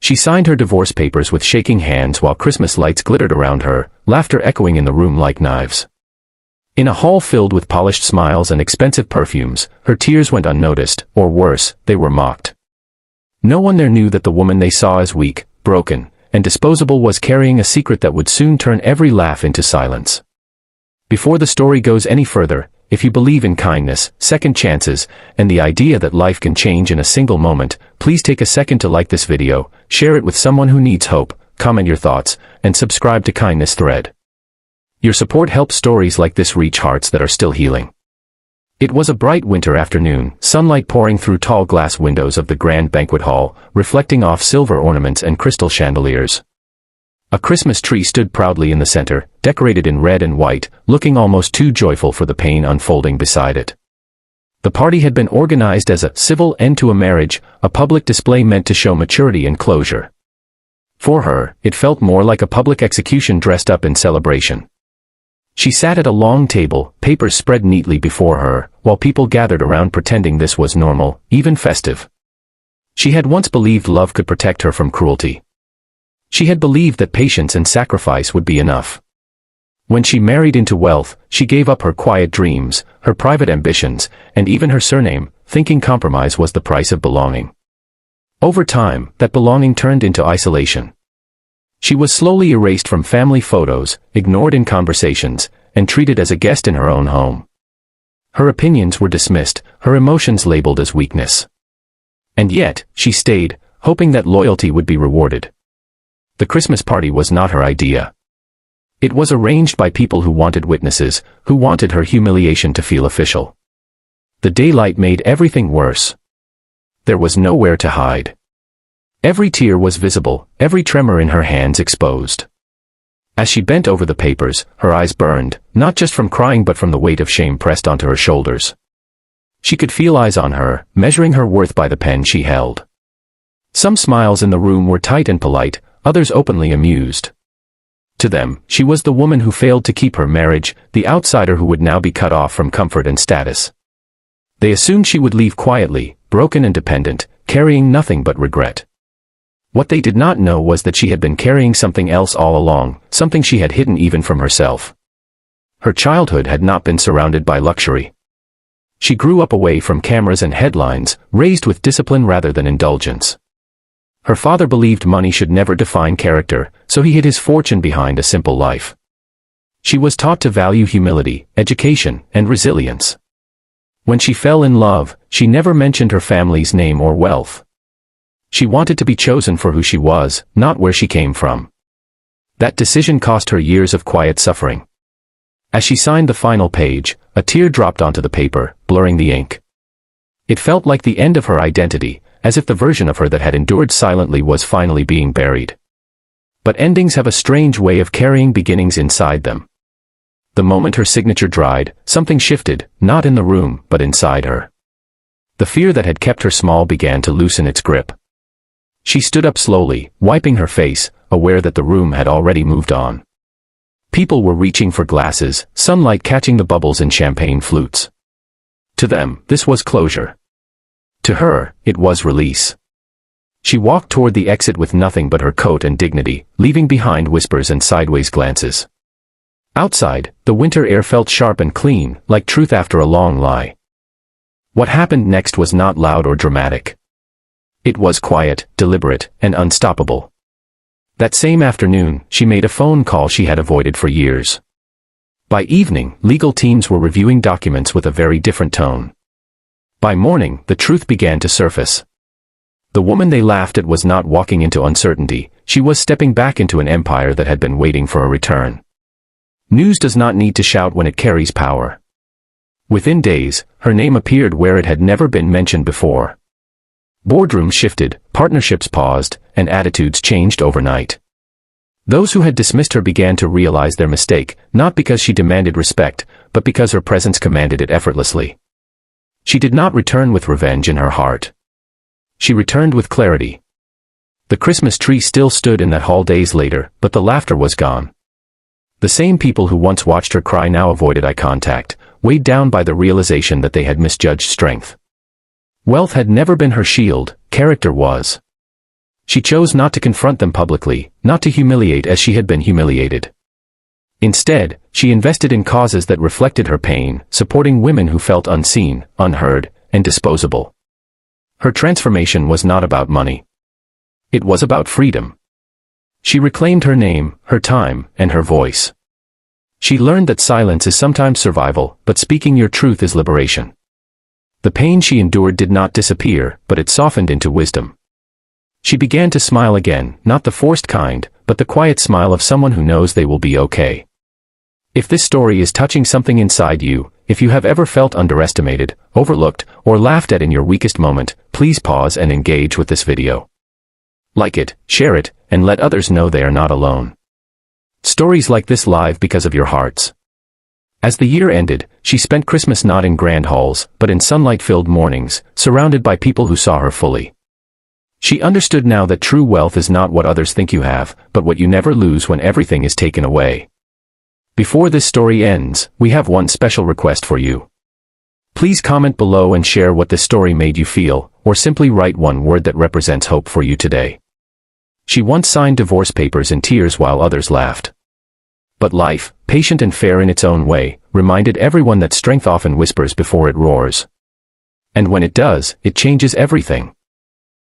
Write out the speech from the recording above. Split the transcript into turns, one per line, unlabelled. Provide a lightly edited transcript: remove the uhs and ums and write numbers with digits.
She signed her divorce papers with shaking hands while Christmas lights glittered around her, laughter echoing in the room like knives. In a hall filled with polished smiles and expensive perfumes, her tears went unnoticed, or worse, they were mocked. No one there knew that the woman they saw as weak, broken, and disposable was carrying a secret that would soon turn every laugh into silence. Before the story goes any further, if you believe in kindness, second chances, and the idea that life can change in a single moment, please take a second to like this video, share it with someone who needs hope, comment your thoughts, and subscribe to Kindness Thread. Your support helps stories like this reach hearts that are still healing. It was a bright winter afternoon, sunlight pouring through tall glass windows of the grand banquet hall, reflecting off silver ornaments and crystal chandeliers. A Christmas tree stood proudly in the center, decorated in red and white, looking almost too joyful for the pain unfolding beside it. The party had been organized as a civil end to a marriage, a public display meant to show maturity and closure. For her, it felt more like a public execution dressed up in celebration. She sat at a long table, papers spread neatly before her, while people gathered around pretending this was normal, even festive. She had once believed love could protect her from cruelty. She had believed that patience and sacrifice would be enough. When she married into wealth, she gave up her quiet dreams, her private ambitions, and even her surname, thinking compromise was the price of belonging. Over time, that belonging turned into isolation. She was slowly erased from family photos, ignored in conversations, and treated as a guest in her own home. Her opinions were dismissed, her emotions labeled as weakness. And yet, she stayed, hoping that loyalty would be rewarded. The Christmas party was not her idea. It was arranged by people who wanted witnesses, who wanted her humiliation to feel official. The daylight made everything worse. There was nowhere to hide. Every tear was visible, every tremor in her hands exposed. As she bent over the papers, her eyes burned, not just from crying but from the weight of shame pressed onto her shoulders. She could feel eyes on her, measuring her worth by the pen she held. Some smiles in the room were tight and polite, others openly amused. To them, she was the woman who failed to keep her marriage, the outsider who would now be cut off from comfort and status. They assumed she would leave quietly, broken and dependent, carrying nothing but regret. What they did not know was that she had been carrying something else all along, something she had hidden even from herself. Her childhood had not been surrounded by luxury. She grew up away from cameras and headlines, raised with discipline rather than indulgence. Her father believed money should never define character, so he hid his fortune behind a simple life. She was taught to value humility, education, and resilience. When she fell in love, she never mentioned her family's name or wealth. She wanted to be chosen for who she was, not where she came from. That decision cost her years of quiet suffering. As she signed the final page, a tear dropped onto the paper, blurring the ink. It felt like the end of her identity, as if the version of her that had endured silently was finally being buried. But endings have a strange way of carrying beginnings inside them. The moment her signature dried, something shifted, not in the room, but inside her. The fear that had kept her small began to loosen its grip. She stood up slowly, wiping her face, aware that the room had already moved on. People were reaching for glasses, sunlight catching the bubbles in champagne flutes. To them, this was closure. To her, it was release. She walked toward the exit with nothing but her coat and dignity, leaving behind whispers and sideways glances. Outside, the winter air felt sharp and clean, like truth after a long lie. What happened next was not loud or dramatic. It was quiet, deliberate, and unstoppable. That same afternoon, she made a phone call she had avoided for years. By evening, legal teams were reviewing documents with a very different tone. By morning, the truth began to surface. The woman they laughed at was not walking into uncertainty, she was stepping back into an empire that had been waiting for a return. News does not need to shout when it carries power. Within days, her name appeared where it had never been mentioned before. Boardrooms shifted, partnerships paused, and attitudes changed overnight. Those who had dismissed her began to realize their mistake, not because she demanded respect, but because her presence commanded it effortlessly. She did not return with revenge in her heart. She returned with clarity. The Christmas tree still stood in that hall days later, but the laughter was gone. The same people who once watched her cry now avoided eye contact, weighed down by the realization that they had misjudged strength. Wealth had never been her shield, character was. She chose not to confront them publicly, not to humiliate as she had been humiliated. Instead, she invested in causes that reflected her pain, supporting women who felt unseen, unheard, and disposable. Her transformation was not about money. It was about freedom. She reclaimed her name, her time, and her voice. She learned that silence is sometimes survival, but speaking your truth is liberation. The pain she endured did not disappear, but it softened into wisdom. She began to smile again, not the forced kind, but the quiet smile of someone who knows they will be okay. If this story is touching something inside you, if you have ever felt underestimated, overlooked, or laughed at in your weakest moment, please pause and engage with this video. Like it, share it, and let others know they are not alone. Stories like this live because of your hearts. As the year ended, she spent Christmas not in grand halls, but in sunlight-filled mornings, surrounded by people who saw her fully. She understood now that true wealth is not what others think you have, but what you never lose when everything is taken away. Before this story ends, we have one special request for you. Please comment below and share what this story made you feel, or simply write one word that represents hope for you today. She once signed divorce papers in tears while others laughed. But life, patient and fair in its own way, reminded everyone that strength often whispers before it roars. And when it does, it changes everything.